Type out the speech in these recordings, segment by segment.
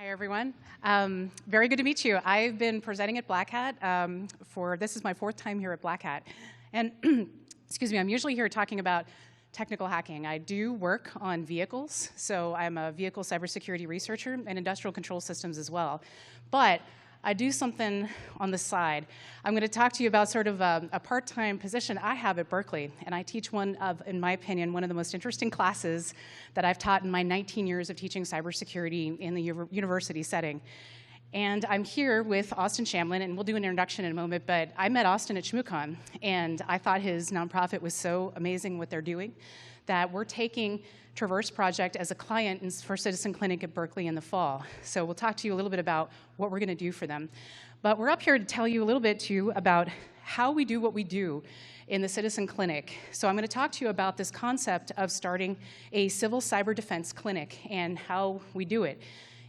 Hi, everyone. Very good to meet you. I've been presenting at Black Hat this is my 4th time here at Black Hat. And excuse me, I'm usually here talking about technical hacking. I do work on vehicles, so I'm a vehicle cybersecurity researcher and industrial control systems as well. But I do something on the side. I'm going to talk to you about sort of a part-time position I have at Berkeley, and I teach in my opinion, one of the most interesting classes that I've taught in my 19 years of teaching cybersecurity in the university setting. And I'm here with Austin Shamlin, and we'll do an introduction in a moment, but I met Austin at ShmooCon, and I thought his nonprofit was so amazing what they're doing that we're taking Traverse Project as a client for Citizen Clinic at Berkeley in the fall. So we'll talk to you a little bit about what we're going to do for them. But we're up here to tell you a little bit, too, about how we do what we do in the Citizen Clinic. So I'm going to talk to you about this concept of starting a civil cyber defense clinic and how we do it.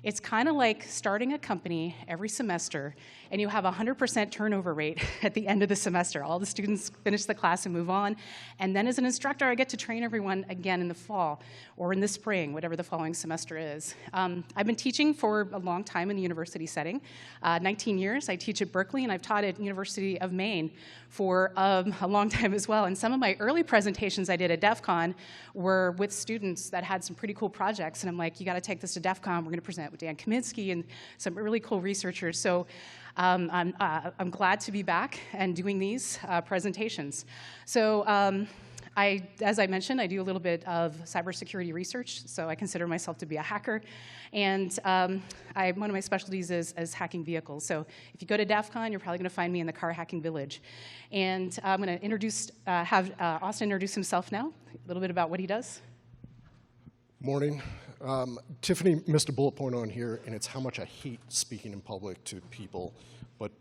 It's kind of like starting a company every semester, and you have a 100% turnover rate at the end of the semester. All the students finish the class and move on. And then as an instructor, I get to train everyone again in the fall or in the spring, whatever the following semester is. I've been teaching for a long time in the university setting, 19 years. I teach at Berkeley, and I've taught at University of Maine for a long time as well. And some of my early presentations I did at DEF CON were with students that had some pretty cool projects. And I'm like, you got to take this to DEF CON. We're going to present with Dan Kaminsky and some really cool researchers. So I'm glad to be back and doing these presentations. So as I mentioned, I do a little bit of cybersecurity research, so I consider myself to be a hacker. And one of my specialties is hacking vehicles. So if you go to DEF CON, you're probably going to find me in the car hacking village. And I'm going to have Austin introduce himself now, a little bit about what he does. Morning. Tiffany missed a bullet point on here, and it's how much I hate speaking in public to people. But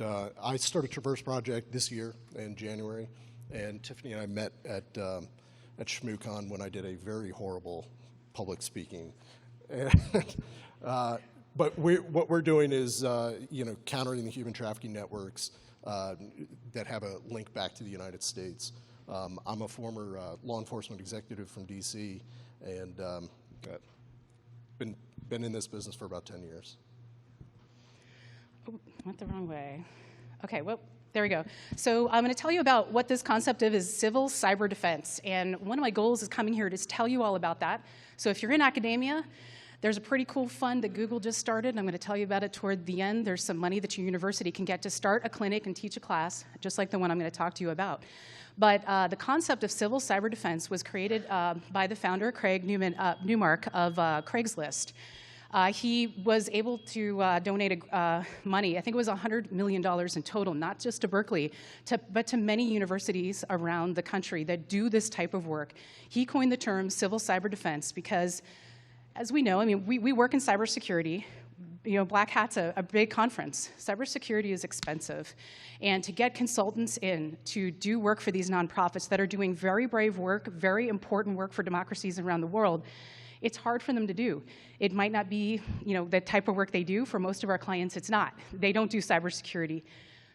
I started Traverse Project this year in January, and Tiffany and I met at ShmooCon when I did a very horrible public speaking. But what we're doing is countering the human trafficking networks that have a link back to the United States. I'm a former law enforcement executive from DC, and been in this business for about 10 years. Oh, went the wrong way. Okay, well, there we go. So I'm going to tell you about what this concept of is civil cyber defense. And one of my goals is coming here to tell you all about that. So if you're in academia, there's a pretty cool fund that Google just started, and I'm going to tell you about it toward the end. There's some money that your university can get to start a clinic and teach a class, just like the one I'm going to talk to you about. But the concept of civil cyber defense was created by the founder, Craig Newmark of Craigslist. He was able to donate money, I think it was $100 million in total, not just to Berkeley, but to many universities around the country that do this type of work. He coined the term civil cyber defense because, as we know, I mean, we work in cybersecurity. You know, Black Hat's a big conference. Cybersecurity is expensive. And to get consultants in to do work for these nonprofits that are doing very brave work, very important work for democracies around the world, it's hard for them to do. It might not be, the type of work they do. For most of our clients, it's not. They don't do cybersecurity.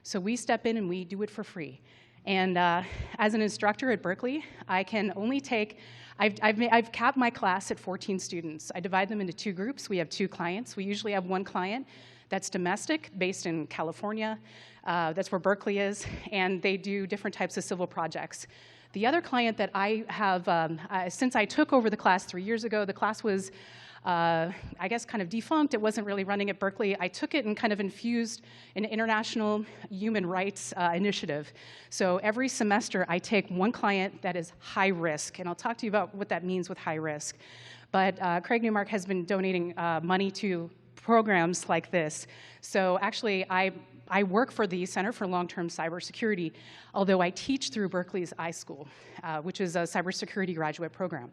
So we step in and we do it for free. And as an instructor at Berkeley, I can only take, I've capped my class at 14 students. I divide them into 2 groups. We have 2 clients. We usually have one client that's domestic, based in California. That's where Berkeley is. And they do different types of civil projects. The other client that I have, since I took over the class 3 years ago, the class was, I guess, kind of defunct. It wasn't really running at Berkeley. I took it and kind of infused an international human rights initiative. So every semester, I take one client that is high risk, and I'll talk to you about what that means with high risk. But Craig Newmark has been donating money to programs like this. So actually, I work for the Center for Long-Term Cybersecurity, although I teach through Berkeley's iSchool, which is a cybersecurity graduate program.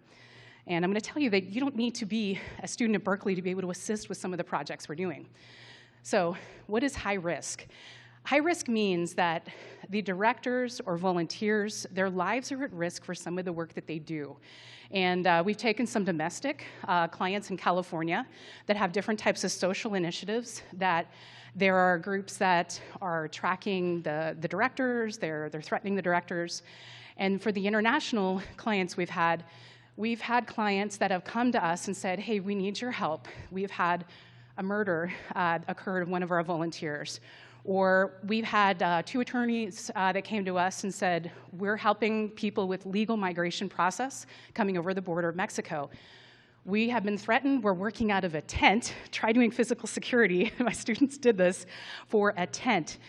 And I'm going to tell you that you don't need to be a student at Berkeley to be able to assist with some of the projects we're doing. So what is high risk? High risk means that the directors or volunteers, their lives are at risk for some of the work that they do. And we've taken some domestic clients in California that have different types of social initiatives that there are groups that are tracking the directors, they're threatening the directors. And for the international clients we've had clients that have come to us and said, hey, we need your help. We've had a murder occurred of one of our volunteers. Or we've had 2 attorneys that came to us and said, we're helping people with legal migration process coming over the border of Mexico. We have been threatened. We're working out of a tent. Try doing physical security. My students did this for a tent.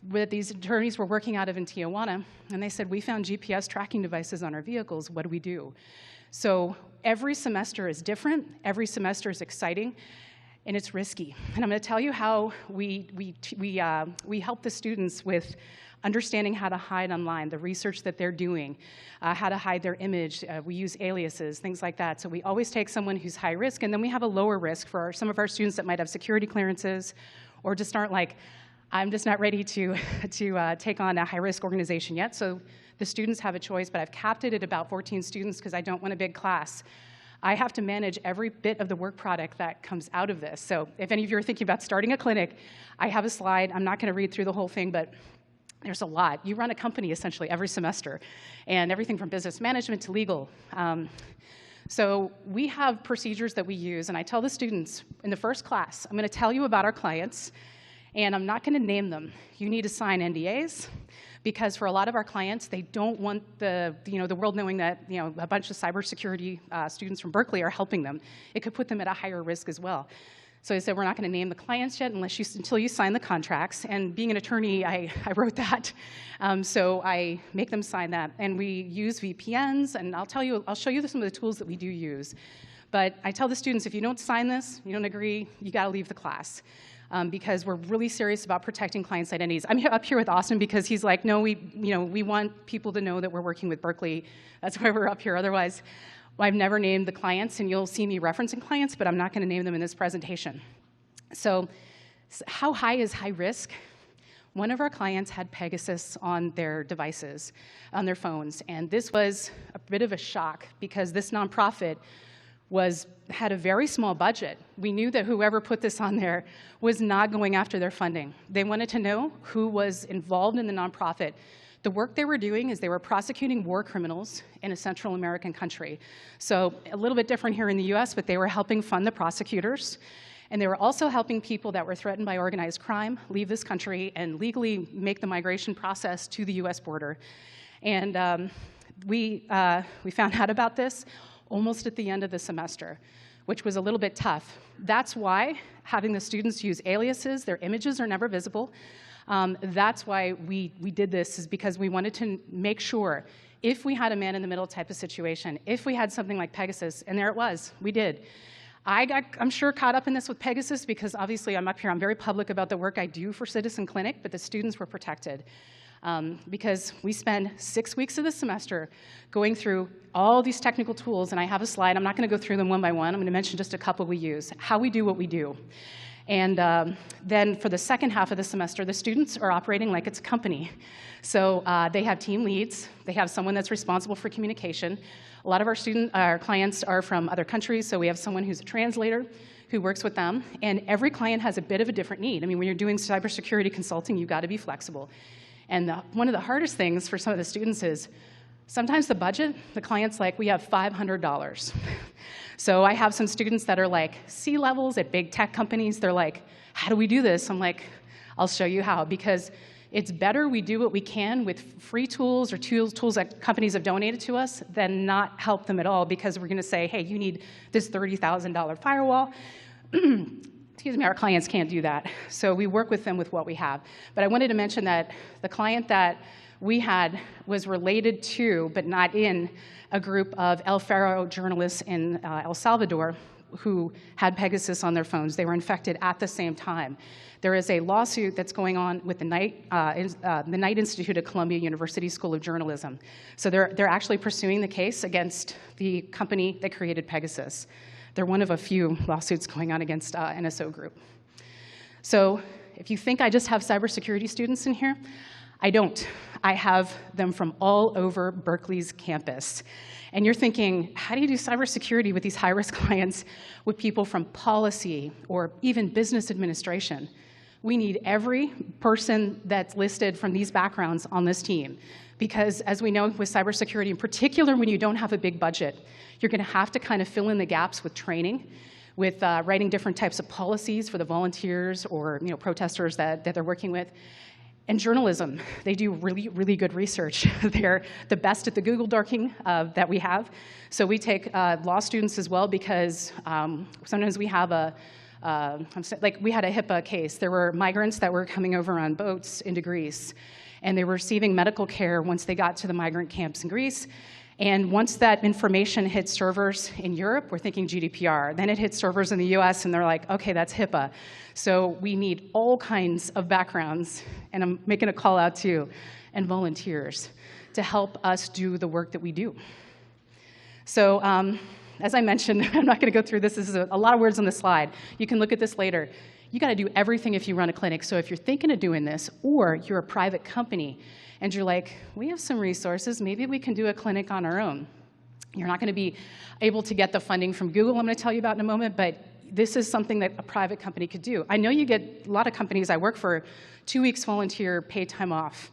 But these attorneys were working out of in Tijuana, and they said, we found GPS tracking devices on our vehicles. What do we do? So every semester is different. Every semester is exciting, and it's risky. And I'm going to tell you how we help the students with understanding how to hide online, the research that they're doing, how to hide their image. We use aliases, things like that. So we always take someone who's high risk, and then we have a lower risk for some of our students that might have security clearances or just aren't like, I'm just not ready to take on a high-risk organization yet. So the students have a choice, but I've capped it at about 14 students because I don't want a big class. I have to manage every bit of the work product that comes out of this. So if any of you are thinking about starting a clinic, I have a slide. I'm not going to read through the whole thing, but there's a lot. You run a company essentially every semester, and everything from business management to legal. So we have procedures that we use, and I tell the students in the first class, I'm going to tell you about our clients, and I'm not going to name them. You need to sign NDAs, because for a lot of our clients, they don't want the world knowing that a bunch of cybersecurity students from Berkeley are helping them. It could put them at a higher risk as well. So I said, we're not going to name the clients yet until you sign the contracts. And being an attorney, I wrote that. So I make them sign that. And we use VPNs, and I'll show you some of the tools that we do use. But I tell the students, if you don't sign this, you don't agree, you got to leave the class. Because we're really serious about protecting clients' identities. I'm up here with Austin because he's like, no, we want people to know that we're working with Berkeley. That's why we're up here. Otherwise, I've never named the clients, and you'll see me referencing clients, but I'm not going to name them in this presentation. So how high is high risk? One of our clients had Pegasus on their devices, on their phones, and this was a bit of a shock because this nonprofit had a very small budget. We knew that whoever put this on there was not going after their funding. They wanted to know who was involved in the nonprofit. The work they were doing is they were prosecuting war criminals in a Central American country. So a little bit different here in the US, but they were helping fund the prosecutors. And they were also helping people that were threatened by organized crime leave this country and legally make the migration process to the US border. And we found out about this almost at the end of the semester, which was a little bit tough. That's why having the students use aliases, their images are never visible. That's why we did this, is because we wanted to make sure if we had a man-in-the-middle type of situation, if we had something like Pegasus, and there it was, we did. I'm sure, caught up in this with Pegasus because obviously I'm up here, I'm very public about the work I do for Citizen Clinic, but the students were protected. Because we spend 6 weeks of the semester going through all these technical tools, and I have a slide. I'm not going to go through them one by one. I'm going to mention just a couple we use, how we do what we do. And then for the second half of the semester, the students are operating like it's a company. So they have team leads. They have someone that's responsible for communication. A lot of our clients are from other countries, so we have someone who's a translator who works with them. And every client has a bit of a different need. I mean, when you're doing cybersecurity consulting, you've got to be flexible. And one of the hardest things for some of the students is sometimes the budget, the client's like, we have $500. So I have some students that are like C-levels at big tech companies. They're like, how do we do this? I'm like, I'll show you how, because it's better we do what we can with free tools or tools that companies have donated to us than not help them at all, because we're going to say, hey, you need this $30,000 firewall. Excuse me, our clients can't do that. So we work with them with what we have. But I wanted to mention that the client that we had was related to, but not in, a group of El Faro journalists in El Salvador who had Pegasus on their phones. They were infected at the same time. There is a lawsuit that's going on with the Knight Institute at Columbia University School of Journalism. So they're actually pursuing the case against the company that created Pegasus. They're one of a few lawsuits going on against NSO Group. So if you think I just have cybersecurity students in here, I don't. I have them from all over Berkeley's campus. And you're thinking, how do you do cybersecurity with these high-risk clients with people from policy or even business administration? We need every person that's listed from these backgrounds on this team. Because as we know with cybersecurity, in particular when you don't have a big budget, you're going to have to kind of fill in the gaps with training. with writing different types of policies for the volunteers or protesters that they're working with. And journalism, they do really, really good research. They're the best at the Google dorking that we have. So we take law students as well because sometimes we have we had a HIPAA case. There were migrants that were coming over on boats into Greece, and they were receiving medical care once they got to the migrant camps in Greece. And once that information hit servers in Europe, we're thinking GDPR. Then it hit servers in the US, and they're like, okay, that's HIPAA. So we need all kinds of backgrounds, and I'm making a call out too, and volunteers to help us do the work that we do. So as I mentioned, I'm not going to go through this. This is a lot of words on the slide. You can look at this later. You got to do everything if you run a clinic. So if you're thinking of doing this, or you're a private company, and you're like, we have some resources, maybe we can do a clinic on our own. You're not going to be able to get the funding from Google, I'm going to tell you about in a moment, but this is something that a private company could do. I know you get a lot of companies I work for, 2 weeks volunteer paid time off.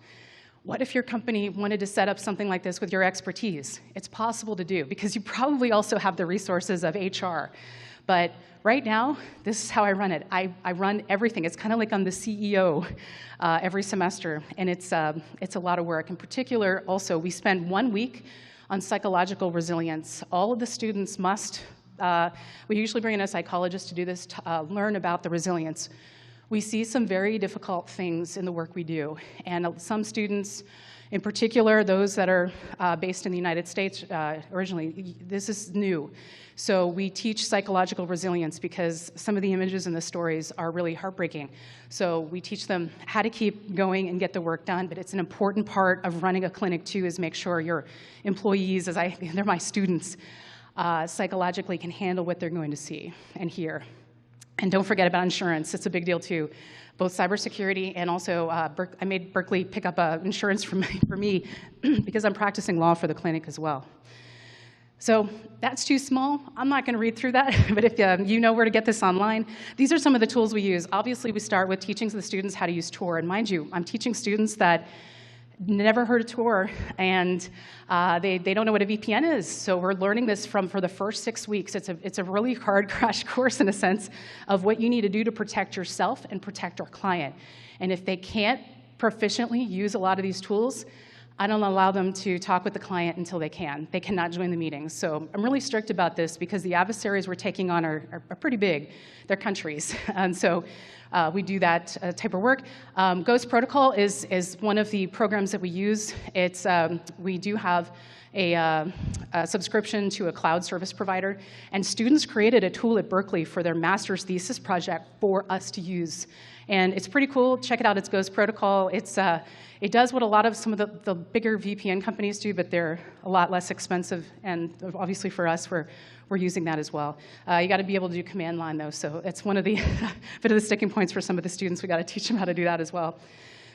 What if your company wanted to set up something like this with your expertise? It's possible to do because you probably also have the resources of HR. But right now, this is how I run it. I run everything. It's kind of like I'm the CEO every semester, and it's a lot of work. In particular, also, we spend 1 week on psychological resilience. All of the students must, we usually bring in a psychologist to do this, to learn about the resilience. We see some very difficult things in the work we do, and some students, in particular, those that are based in the United States originally, this is new. So we teach psychological resilience because some of the images in the stories are really heartbreaking. So we teach them how to keep going and get the work done, but it's an important part of running a clinic too, is make sure your employees, they're my students, psychologically can handle what they're going to see and hear. And don't forget about insurance, it's a big deal too. Both cybersecurity and also, I made Berkeley pick up insurance for me because I'm practicing law for the clinic as well. So that's too small. I'm not going to read through that, but if you know where to get this online, these are some of the tools we use. Obviously, we start with teaching the students how to use Tor. And mind you, I'm teaching students that never heard of Tor, and they don't know what a VPN is. So we're learning this for the first 6 weeks. It's a really hard crash course in a sense of what you need to do to protect yourself and protect our client. And if they can't proficiently use a lot of these tools, I don't allow them to talk with the client until they can. They cannot join the meetings. So I'm really strict about this because the adversaries we're taking on are pretty big. They're countries. And so we do that type of work. Ghost Protocol is one of the programs that we use. We do have a subscription to a cloud service provider, and students created a tool at Berkeley for their master's thesis project for us to use. And it's pretty cool. Check it out. It's Ghost Protocol. It does what a lot of some of the bigger VPN companies do, but they're a lot less expensive. And obviously for us, we're using that as well. You got to be able to do command line, though. So it's one of the bit of the sticking points for some of the students. We got to teach them how to do that as well.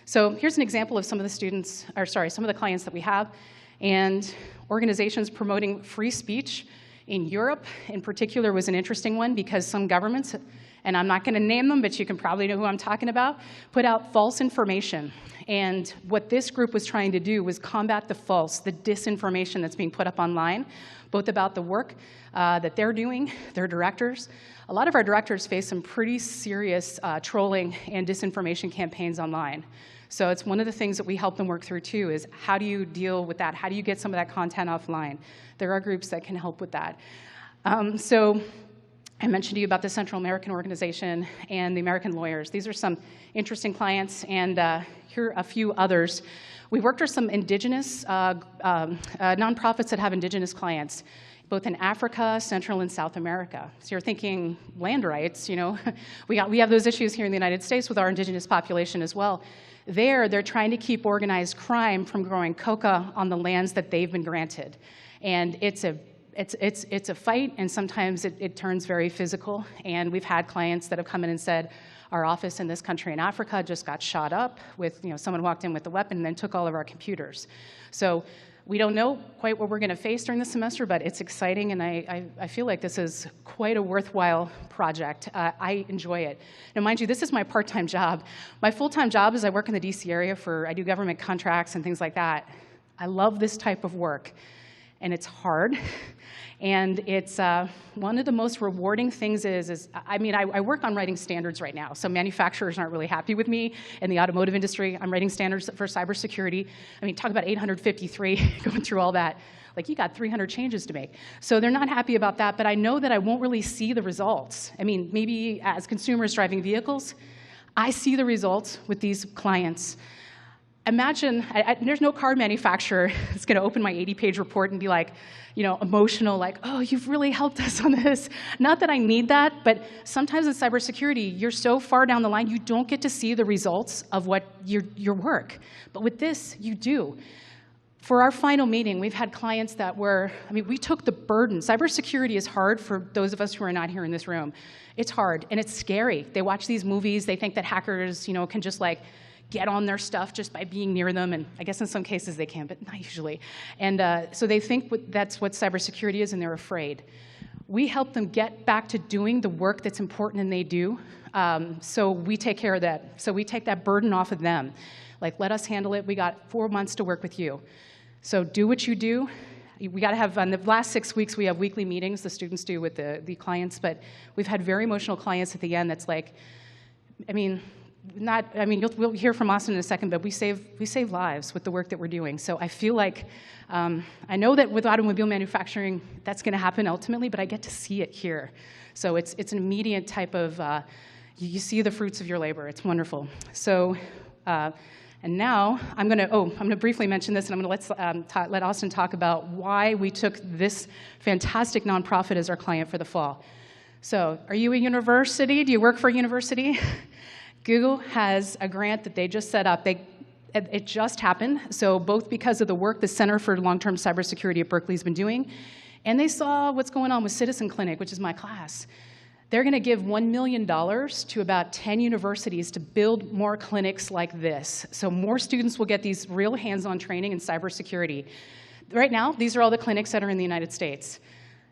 So here's an example of some of the students, or sorry, some of the clients that we have, and organizations promoting free speech in Europe, in particular, was an interesting one because some governments, and I'm not going to name them, but you can probably know who I'm talking about, put out false information. And what this group was trying to do was combat the false, the disinformation that's being put up online, both about the work that they're doing, their directors. A lot of our directors face some pretty serious trolling and disinformation campaigns online. So it's one of the things that we help them work through too, is how do you deal with that? How do you get some of that content offline? There are groups that can help with that. So I mentioned to you about the Central American organization and the American lawyers. These are some interesting clients, and here are a few others. We worked with some indigenous nonprofits that have indigenous clients, both in Africa, Central and South America. So you're thinking land rights, you know. we have those issues here in the United States with our indigenous population as well. They're trying to keep organized crime from growing coca on the lands that they've been granted. And it's a fight, and sometimes it turns very physical. And we've had clients that have come in and said, our office in this country in Africa just got shot up with, someone walked in with a weapon and then took all of our computers. So we don't know quite what we're going to face during the semester, but it's exciting, and I feel like this is quite a worthwhile project. I enjoy it. Now, mind you, this is my part-time job. My full-time job is I work in the DC area I do government contracts and things like that. I love this type of work. and it's hard. And it's one of the most rewarding things I work on writing standards right now, so manufacturers aren't really happy with me. In the automotive industry, I'm writing standards for cybersecurity. I mean, talk about 853, going through all that. Like, you got 300 changes to make. So they're not happy about that, but I know that I won't really see the results. I mean, maybe as consumers driving vehicles, I see the results with these clients. Imagine, there's no car manufacturer that's going to open my 80-page report and be like, emotional, like, oh, you've really helped us on this. Not that I need that, but sometimes in cybersecurity, you're so far down the line, you don't get to see the results of what your work. But with this, you do. For our final meeting, we've had clients that we took the burden. Cybersecurity is hard for those of us who are not here in this room. It's hard, and it's scary. They watch these movies, they think that hackers, can just get on their stuff just by being near them, and I guess in some cases they can, but not usually. And so they think that's what cybersecurity is, and they're afraid. We help them get back to doing the work that's important and they do, so we take care of that. So we take that burden off of them. Like, let us handle it. We got 4 months to work with you. So do what you do. We got to have, in the last 6 weeks, we have weekly meetings, the students do with the clients, but we've had very emotional clients at the end that's like, we'll hear from Austin in a second, but we save lives with the work that we're doing. So I feel like, I know that with automobile manufacturing, that's going to happen ultimately, but I get to see it here. So it's an immediate type of, you see the fruits of your labor. It's wonderful. So, and now I'm going to briefly mention this, and I'm going to let Austin talk about why we took this fantastic nonprofit as our client for the fall. So, are you a university? Do you work for a university? Google has a grant that they just set up. It just happened. So both because of the work the Center for Long-Term Cybersecurity at Berkeley has been doing, and they saw what's going on with Citizen Clinic, which is my class. They're going to give $1 million to about 10 universities to build more clinics like this. So more students will get these real hands-on training in cybersecurity. Right now, these are all the clinics that are in the United States.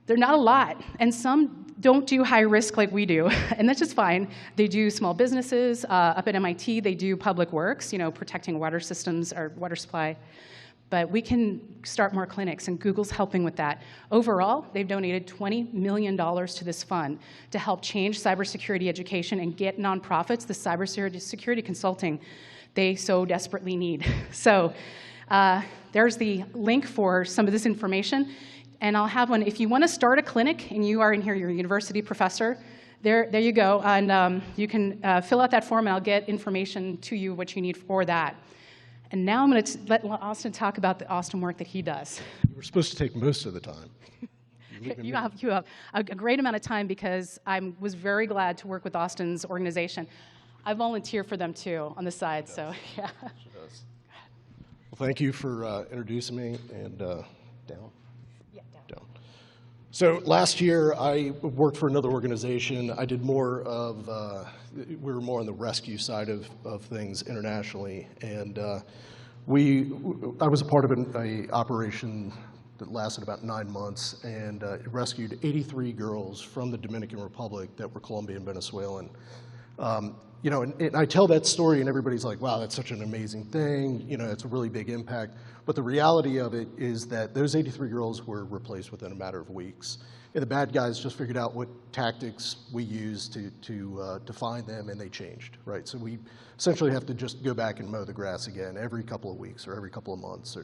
They're not a lot, and some don't do high risk like we do, and that's just fine. They do small businesses. Up at MIT, they do public works, protecting water systems or water supply. But we can start more clinics, and Google's helping with that. Overall, they've donated $20 million to this fund to help change cybersecurity education and get nonprofits the cybersecurity consulting they so desperately need. So there's the link for some of this information. And I'll have one. If you want to start a clinic and you are in here, you're a university professor, there you go. And you can fill out that form, and I'll get information to you, what you need for that. And now I'm going to let Austin talk about the awesome work that he does. You were supposed to take most of the time. You have a great amount of time because I was very glad to work with Austin's organization. I volunteer for them, too, on the side. So, yeah. She does. Well, thank you for introducing me. And down. So last year, I worked for another organization. I did more of, we were more on the rescue side of things internationally. And I was a part of an operation that lasted about 9 months, and it rescued 83 girls from the Dominican Republic that were Colombian Venezuelan. And I tell that story, and everybody's like, wow, that's such an amazing thing. It's a really big impact. But the reality of it is that those 83 girls were replaced within a matter of weeks. And the bad guys just figured out what tactics we used to find them, and they changed, right? So we essentially have to just go back and mow the grass again every couple of weeks or every couple of months.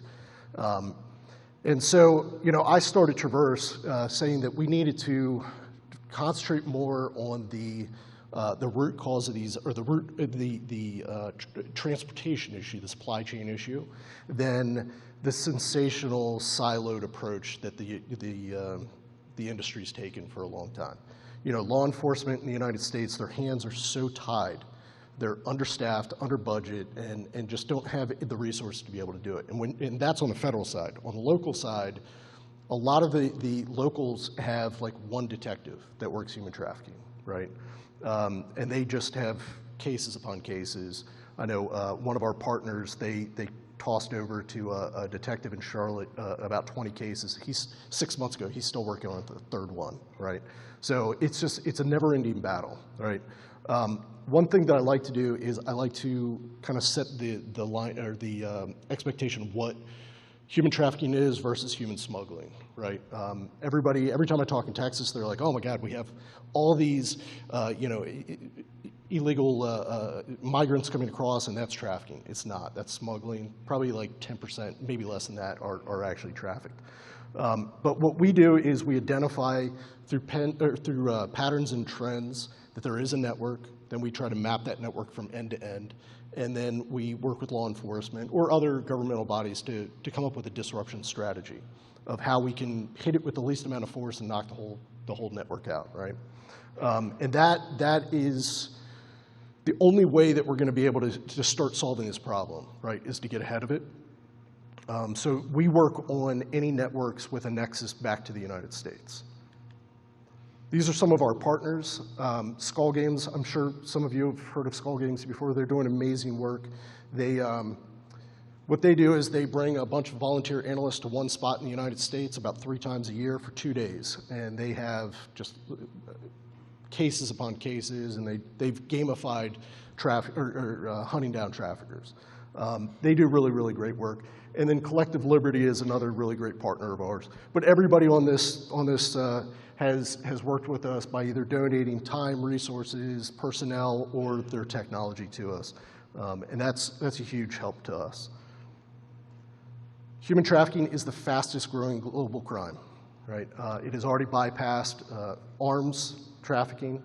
And so, I started Traverse saying that we needed to concentrate more on the root cause of these, or the transportation issue, the supply chain issue, than the sensational siloed approach that the industry's taken for a long time. Law enforcement in the United States, their hands are so tied. They're understaffed, under budget, and just don't have the resources to be able to do it. And that's on the federal side. On the local side, a lot of the locals have like one detective that works human trafficking, right? And they just have cases upon cases. I know one of our partners, they tossed over to a detective in Charlotte about 20 cases. 6 months ago, he's still working on the third one, right? So it's a never-ending battle, right? One thing that I like to do is I like to kind of set the line, or the expectation of what human trafficking is versus human smuggling, right? Every time I talk in Texas, they're like, oh my God, we have all these, illegal migrants coming across, and that's trafficking. It's not. That's smuggling. Probably like 10%, maybe less than that, are actually trafficked. But what we do is we identify through patterns and trends that there is a network. Then we try to map that network from end to end. And then we work with law enforcement or other governmental bodies to come up with a disruption strategy of how we can hit it with the least amount of force and knock the whole network out, right? And that is the only way that we're going to be able to start solving this problem, right, is to get ahead of it. So we work on any networks with a nexus back to the United States. These are some of our partners. Skull Games, I'm sure some of you have heard of Skull Games before. They're doing amazing work. What they do is they bring a bunch of volunteer analysts to one spot in the United States about 3 times a year for 2 days. And they have just cases upon cases, and they've gamified hunting down traffickers. They do really, really great work. And then Collective Liberty is another really great partner of ours. But everybody on this has worked with us by either donating time, resources, personnel, or their technology to us. And that's a huge help to us. Human trafficking is the fastest growing global crime, right? It has already bypassed arms trafficking.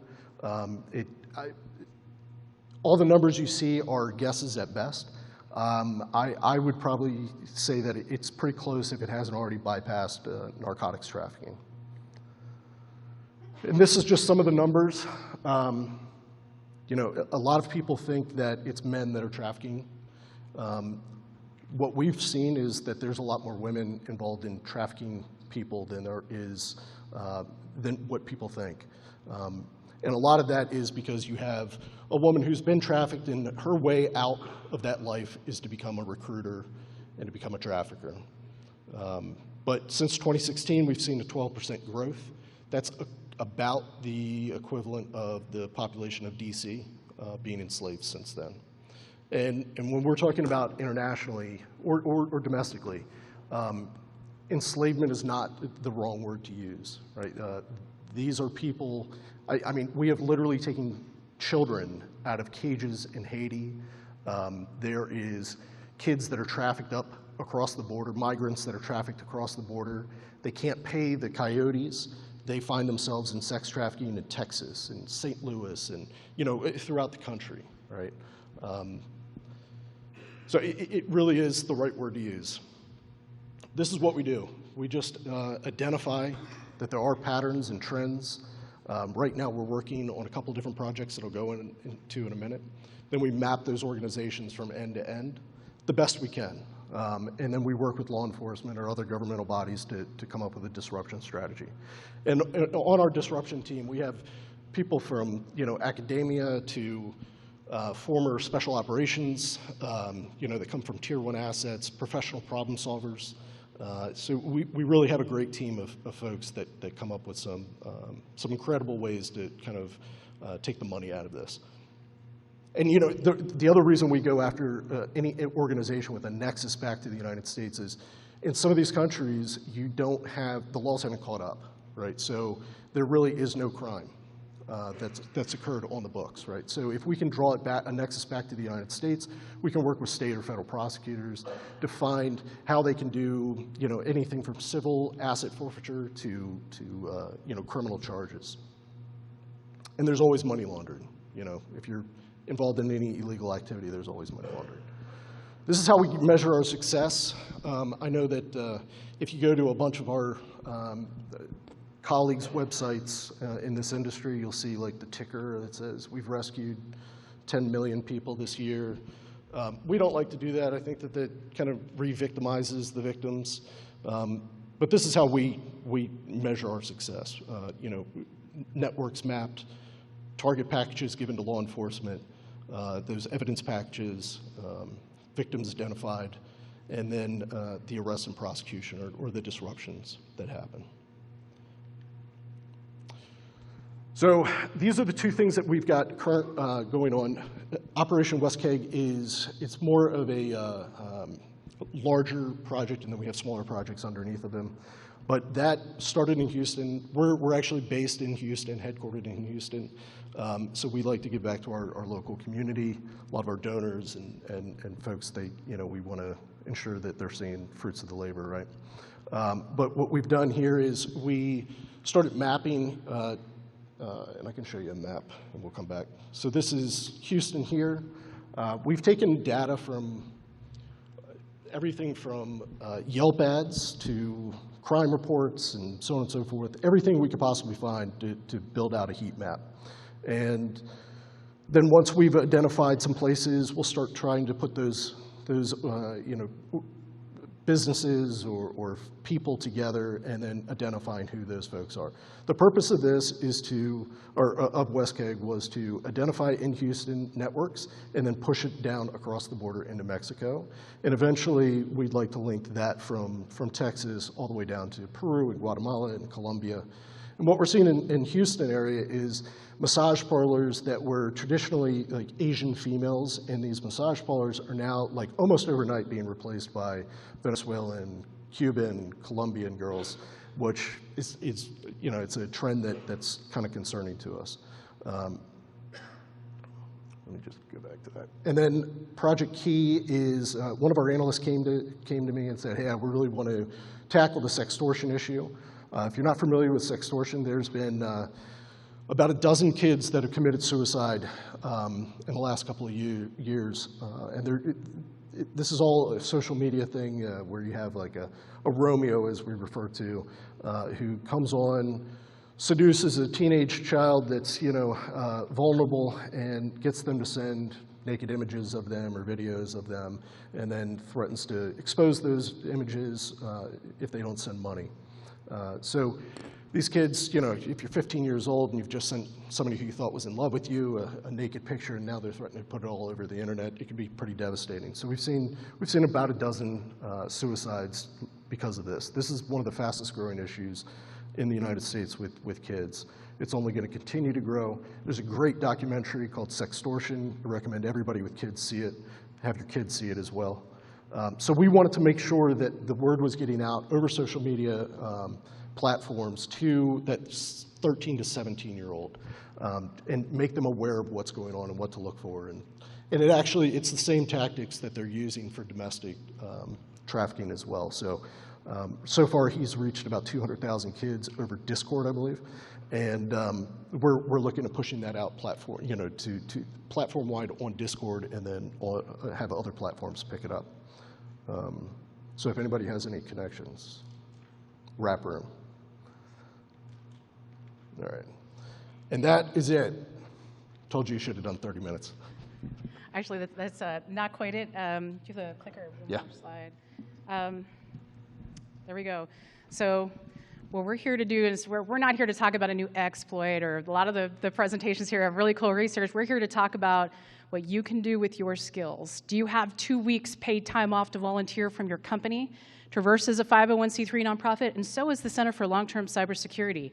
All the numbers you see are guesses at best. I would probably say that it's pretty close if it hasn't already bypassed narcotics trafficking. And this is just some of the numbers. A lot of people think that it's men that are trafficking. What we've seen is that there's a lot more women involved in trafficking people than there is than what people think. And a lot of that is because you have a woman who's been trafficked, and her way out of that life is to become a recruiter and to become a trafficker. But since 2016, we've seen a 12% growth. That's about the equivalent of the population of DC being enslaved since then. And when we're talking about internationally or domestically, enslavement is not the wrong word to use, right? These are people, I mean, we have literally taken children out of cages in Haiti. There is kids that are trafficked up across the border, migrants that are trafficked across the border. They can't pay the coyotes. They find themselves in sex trafficking in Texas and St. Louis and, throughout the country, right? So it really is the right word to use. This is what we do. We just identify that there are patterns and trends. Right now we're working on a couple different projects that I'll go into in a minute. Then we map those organizations from end to end the best we can. And then we work with law enforcement or other governmental bodies to come up with a disruption strategy. And on our disruption team, we have people from academia to former special operations, that come from Tier 1 assets, professional problem solvers. So we really have a great team of folks that come up with some incredible ways to kind of take the money out of this. And the other reason we go after any organization with a nexus back to the United States is in some of these countries, the laws haven't caught up, right? So there really is no crime that's occurred on the books, right? So if we can draw it back, a nexus back to the United States, we can work with state or federal prosecutors to find how they can do, anything from civil asset forfeiture to criminal charges. And there's always money laundering, if you're involved in any illegal activity, there's always money laundering. This is how we measure our success. I know that if you go to a bunch of our colleagues' websites in this industry, you'll see like the ticker that says we've rescued 10 million people this year. We don't like to do that. I think that kind of re-victimizes the victims. But this is how we measure our success. Networks mapped, target packages given to law enforcement, those evidence packages, victims identified, and then the arrest and prosecution or the disruptions that happen. So these are the two things that we've got current going on. Operation West Keg it's more of a larger project, and then we have smaller projects underneath of them. But that started in Houston. We're actually based in Houston, headquartered in Houston. So we like to give back to our local community. A lot of our donors and folks, we want to ensure that they're seeing fruits of the labor, right? But what we've done here is we started mapping, and I can show you a map, and we'll come back. So this is Houston here. We've taken data from everything from Yelp ads to crime reports and so on and so forth, everything we could possibly find to build out a heat map. And then once we've identified some places, we'll start trying to put those businesses or people together and then identifying who those folks are. The purpose of this is of WestKeg was to identify in Houston networks and then push it down across the border into Mexico. And eventually, we'd like to link that from Texas all the way down to Peru and Guatemala and Colombia. And what we're seeing in Houston area is massage parlors that were traditionally like Asian females, and these massage parlors are now like almost overnight being replaced by Venezuelan, Cuban, Colombian girls, which is it's a trend that's kind of concerning to us. Let me just go back to that. And then Project Key is one of our analysts came to me and said, hey, we really want to tackle the sextortion issue. If you're not familiar with sextortion, there's been about a dozen kids that have committed suicide in the last couple of years. And this is all a social media thing where you have like a Romeo, as we refer to, who comes on, seduces a teenage child that's vulnerable and gets them to send naked images of them or videos of them, and then threatens to expose those images if they don't send money. So these kids, if you're 15 years old and you've just sent somebody who you thought was in love with you a naked picture, and now they're threatening to put it all over the internet, it can be pretty devastating. So we've seen about a dozen suicides because of this. This is one of the fastest growing issues in the United States with kids. It's only going to continue to grow. There's a great documentary called Sextortion. I recommend everybody with kids see it. Have your kids see it as well. So we wanted to make sure that the word was getting out over social media platforms to that 13 to 17-year-old and make them aware of what's going on and what to look for. And it's the same tactics that they're using for domestic trafficking as well. So far he's reached about 200,000 kids over Discord, I believe. And we're looking at pushing that out platform, to platform-wide on Discord, and then have other platforms pick it up. So if anybody has any connections, Rap Room. All right. And that is it. Told you should have done 30 minutes. Actually, that's not quite it. Do you have the clicker? Yeah. Slide. There we go. So what we're here to do is we're not here to talk about a new exploit, or a lot of the presentations here have really cool research. We're here to talk about what you can do with your skills. Do you have 2 weeks paid time off to volunteer from your company? Traverse is a 501c3 nonprofit, and so is the Center for Long-Term Cybersecurity.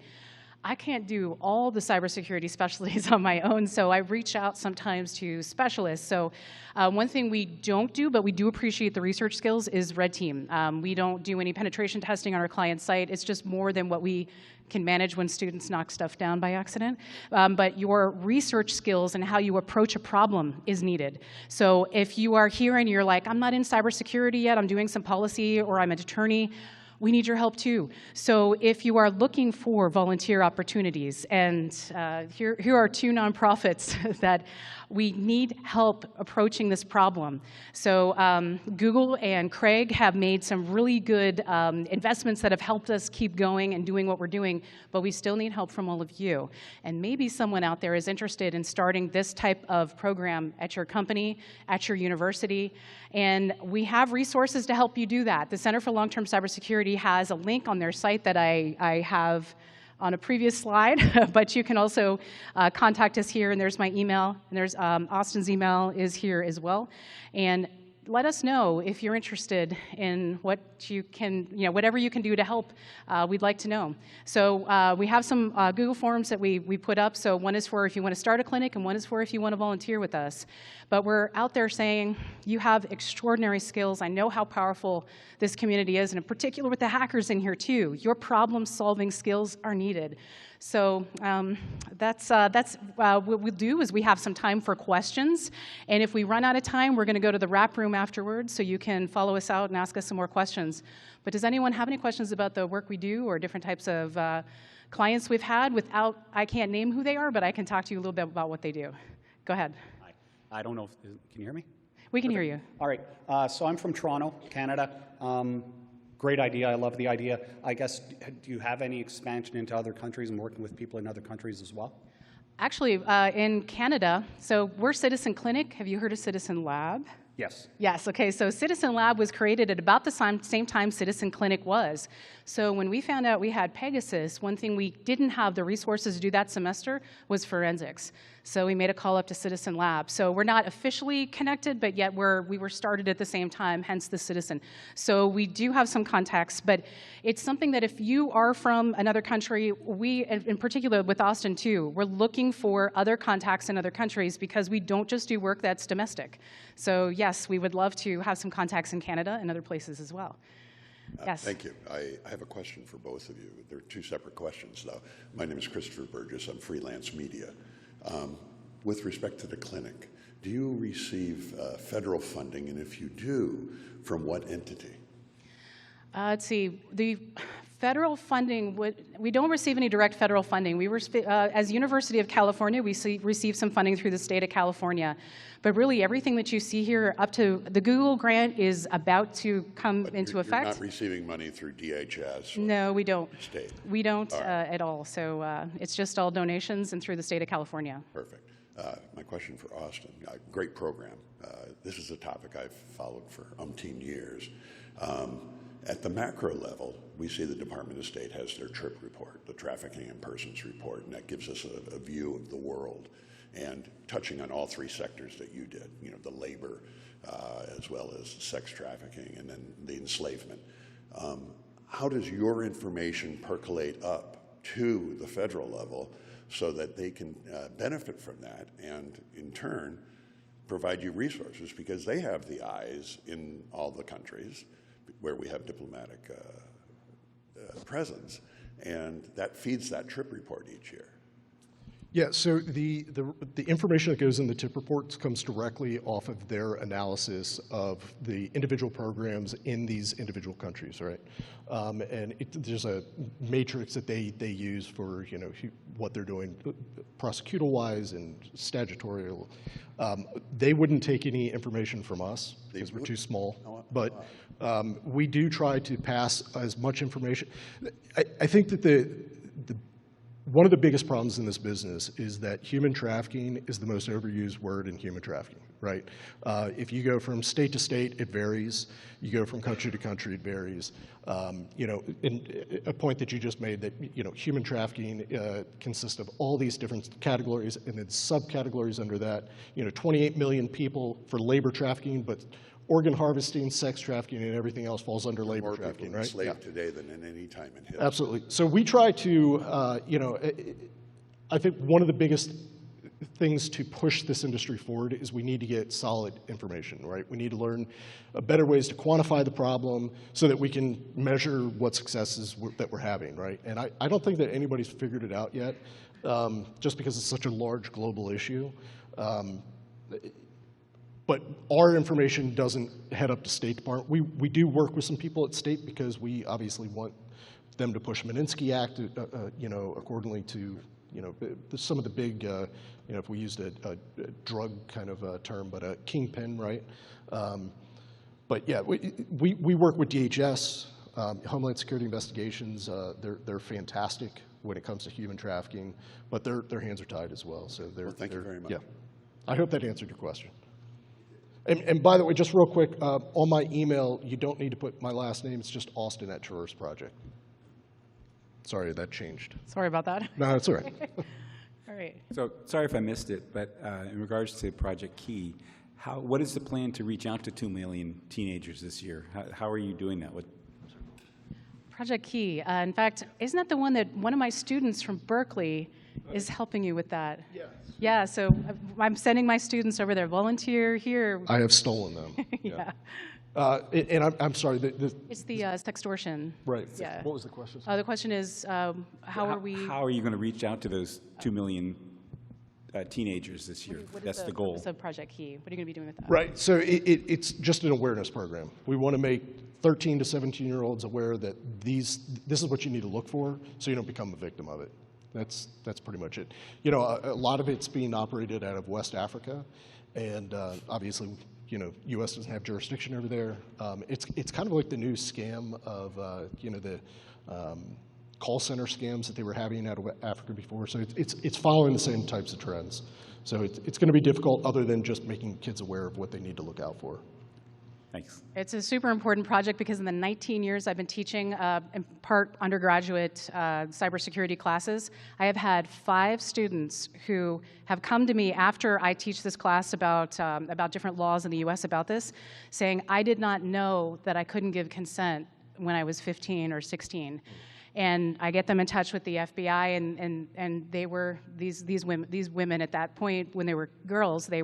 I can't do all the cybersecurity specialties on my own, so I reach out sometimes to specialists. So one thing we don't do, but we do appreciate the research skills, is red team. We don't do any penetration testing on our client site. It's just more than what we can manage when students knock stuff down by accident. But your research skills and how you approach a problem is needed. So if you are here and you're like, I'm not in cybersecurity yet, I'm doing some policy, or I'm an attorney, we need your help too. So if you are looking for volunteer opportunities, and here are 2 nonprofits that we need help approaching this problem. So Google and Craig have made some really good investments that have helped us keep going and doing what we're doing, but we still need help from all of you. And maybe someone out there is interested in starting this type of program at your company, at your university, and we have resources to help you do that. The Center for Long-Term Cybersecurity has a link on their site that I have on a previous slide, but you can also contact us here, and there's my email, and there's Austin's email is here as well. And let us know if you're interested in what you can, whatever you can do to help. We'd like to know. So we have some Google Forms that we put up. So one is for if you want to start a clinic, and one is for if you want to volunteer with us. But we're out there saying you have extraordinary skills. I know how powerful this community is, and in particular with the hackers in here too. Your problem-solving skills are needed. So that's what we'll do is we have some time for questions. And if we run out of time, we're going to go to the wrap room afterwards, so you can follow us out and ask us some more questions. But does anyone have any questions about the work we do or different types of clients we've had without, I can't name who they are, but I can talk to you a little bit about what they do. Go ahead. Hi. I don't know if, can you hear me? We can hear you. All right. So I'm from Toronto, Canada. Great idea. I love the idea. I guess, do you have any expansion into other countries and working with people in other countries as well? Actually, in Canada, so we're Citizen Clinic. Have you heard of Citizen Lab? Yes. Yes, okay, so Citizen Lab was created at about the same time Citizen Clinic was. So when we found out we had Pegasus, one thing we didn't have the resources to do that semester was forensics. So we made a call up to Citizen Lab. So we're not officially connected, but yet we were started at the same time, hence the Citizen. So we do have some contacts, but it's something that if you are from another country, we, in particular with Austin too, we're looking for other contacts in other countries because we don't just do work that's domestic. So yes, we would love to have some contacts in Canada and other places as well. Yes. Thank you. I have a question for both of you. They're two separate questions, though. My name is Christopher Burgess. I'm freelance media. With respect to the clinic, do you receive federal funding, and if you do, from what entity? Let's see. The federal funding, we don't receive any direct federal funding. We as University of California, we receive some funding through the state of California. But really, everything that you see here up to the Google grant is about to come into effect. You're not receiving money through DHS? No, we don't. State? We don't at all. So it's just all donations and through the state of California. Perfect. My question for Austin, great program. This is a topic I've followed for umpteen years. At the macro level, we see the Department of State has their TRIP report, the Trafficking in Persons report, and that gives us a view of the world. And touching on all three sectors that you did, the labor, as well as sex trafficking, and then the enslavement. How does your information percolate up to the federal level so that they can benefit from that and, in turn, provide you resources? Because they have the eyes in all the countries where we have diplomatic presence, and that feeds that TRIP report each year. Yeah, so the information that goes in the TIP reports comes directly off of their analysis of the individual programs in these individual countries, right? And there's a matrix that they use for what they're doing prosecutorial-wise and statutorial. They wouldn't take any information from us because we're too small, but we do try to pass as much information. I think that one of the biggest problems in this business is that human trafficking is the most overused word in human trafficking, right? If you go from state to state, it varies. You go from country to country, it varies. In a point that you just made that, human trafficking consists of all these different categories and then subcategories under that. 28 million people for labor trafficking, but organ harvesting, sex trafficking, and everything else falls under labor trafficking, right? More people enslaved today than in any time in history. Absolutely. So we try to, I think one of the biggest things to push this industry forward is we need to get solid information, right? We need to learn better ways to quantify the problem so that we can measure what successes that we're having, right? And I don't think that anybody's figured it out yet, just because it's such a large global issue. But our information doesn't head up to State Department. We do work with some people at State because we obviously want them to push Magnitsky Act, accordingly to, some of the big, if we used a drug kind of term, but a kingpin, right? But yeah, we work with DHS, Homeland Security Investigations. They're fantastic when it comes to human trafficking, but their hands are tied as well. So thank you very much. Yeah, I hope that answered your question. And by the way, just real quick, on my email, you don't need to put my last name. It's just Austin at Traverse Project. Sorry, that changed. Sorry about that. No, it's all right. All right. So sorry if I missed it, but in regards to Project Key, What is the plan to reach out to 2 million teenagers this year? How are you doing that? Project Key. In fact, isn't that the one that one of my students from Berkeley is helping you with that? Yes. Yeah, so I'm sending my students over there. Volunteer here. I have stolen them. Yeah. And I'm sorry. It's the sextortion. Right. Yeah. What was the question? The question is, how are we? How are you going to reach out to those 2 million teenagers this year? That's the goal. What's the Project Key? What are you going to be doing with that? Right. So it's just an awareness program. We want to make 13 to 17-year-olds aware that this is what you need to look for, so you don't become a victim of it. That's pretty much it. You know, a lot of it's being operated out of West Africa, and obviously, you know, U.S. doesn't have jurisdiction over there. It's kind of like the new scam of you know, the call center scams that they were having out of Africa before. So it's following the same types of trends. So it's going to be difficult, other than just making kids aware of what they need to look out for. Thanks. It's a super important project because in the 19 years I've been teaching in part undergraduate cybersecurity classes, I have had 5 students who have come to me after I teach this class about different laws in the U.S. about this, saying, I did not know that I couldn't give consent when I was 15 or 16. And I get them in touch with the FBI, and they were these women at that point, when they were girls, they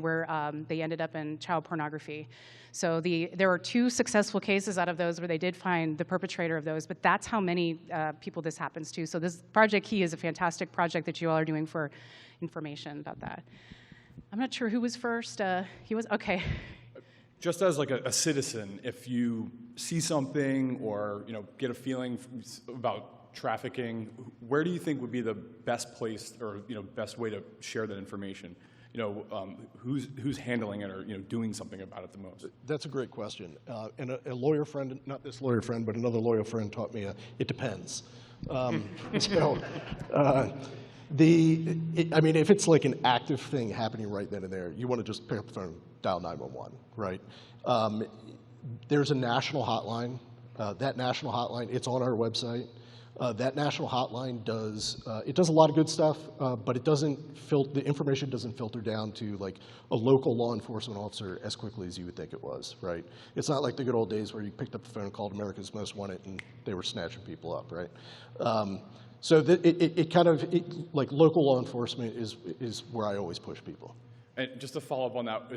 ended up in child pornography. So there were 2 successful cases out of those where they did find the perpetrator of those, but that's how many people this happens to. So this Project Key is a fantastic project that you all are doing for information about that. I'm not sure who was first. He was, okay. Just as like a citizen, if you see something or, you know, get a feeling about trafficking, where do you think would be the best place or, you know, best way to share that information? You know, who's handling it or, you know, doing something about it the most? That's a great question. And a lawyer friend, not this lawyer friend, but another lawyer friend taught me it depends. I mean, if it's like an active thing happening right then and there, you want to just pick up the phone, dial 911, right? There's a national hotline. That national hotline, it's on our website. That national hotline does a lot of good stuff, but the information doesn't filter down to like a local law enforcement officer as quickly as you would think it was, right? It's not like the good old days where you picked up the phone and called America's Most Wanted and they were snatching people up, right? So like local law enforcement is where I always push people. And just to follow up on that,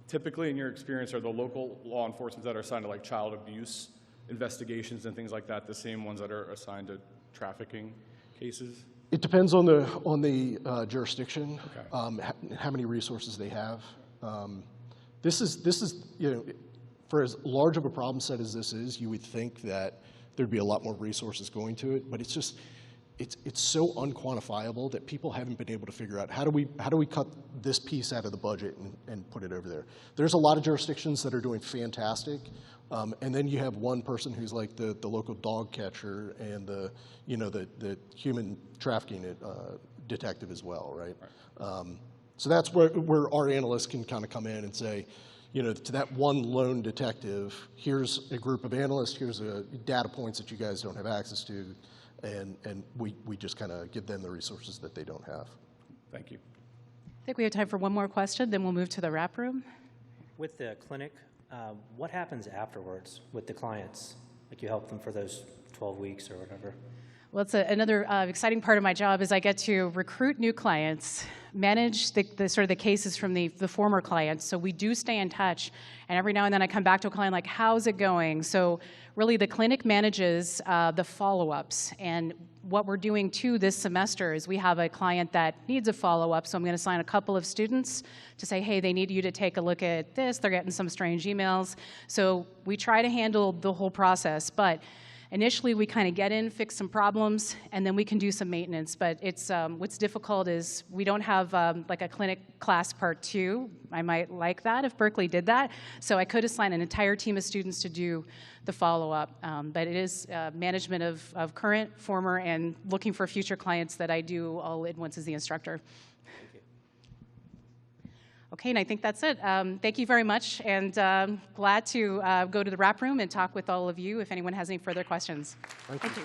typically in your experience, are the local law enforcement that are assigned to like child abuse investigations and things like that the same ones that are assigned to trafficking cases? It depends on the jurisdiction, Okay. how many resources they have. This is you know, for as large of a problem set as this is, you would think that there'd be a lot more resources going to it, but it's just it's so unquantifiable that people haven't been able to figure out how do we cut this piece out of the budget and put it over there. There's a lot of jurisdictions that are doing fantastic. And then you have one person who's like the local dog catcher and the human trafficking detective as well, right? So that's where our analysts can kind of come in and say, you know, to that one lone detective, here's a group of analysts, here's data points that you guys don't have access to, and we just kind of give them the resources that they don't have. Thank you. I think we have time for one more question, then we'll move to the wrap room. With the clinic, what happens afterwards with the clients? Like you help them for those 12 weeks or whatever? Well, it's another exciting part of my job is I get to recruit new clients, manage the sort of the cases from the former clients. So we do stay in touch, and every now and then I come back to a client like, how's it going? So really the clinic manages the follow-ups, and what we're doing too this semester is we have a client that needs a follow-up, so I'm going to assign a couple of students to say, hey, they need you to take a look at this. They're getting some strange emails. So we try to handle the whole process, but initially we kind of get in, fix some problems, and then we can do some maintenance. But it's what's difficult is we don't have like a clinic class part 2. I might like that if Berkeley did that. So I could assign an entire team of students to do the follow-up. But it is management of current, former, and looking for future clients that I do all at once as the instructor. Okay, and I think that's it. Thank you very much, and glad to go to the wrap room and talk with all of you if anyone has any further questions. Thank you.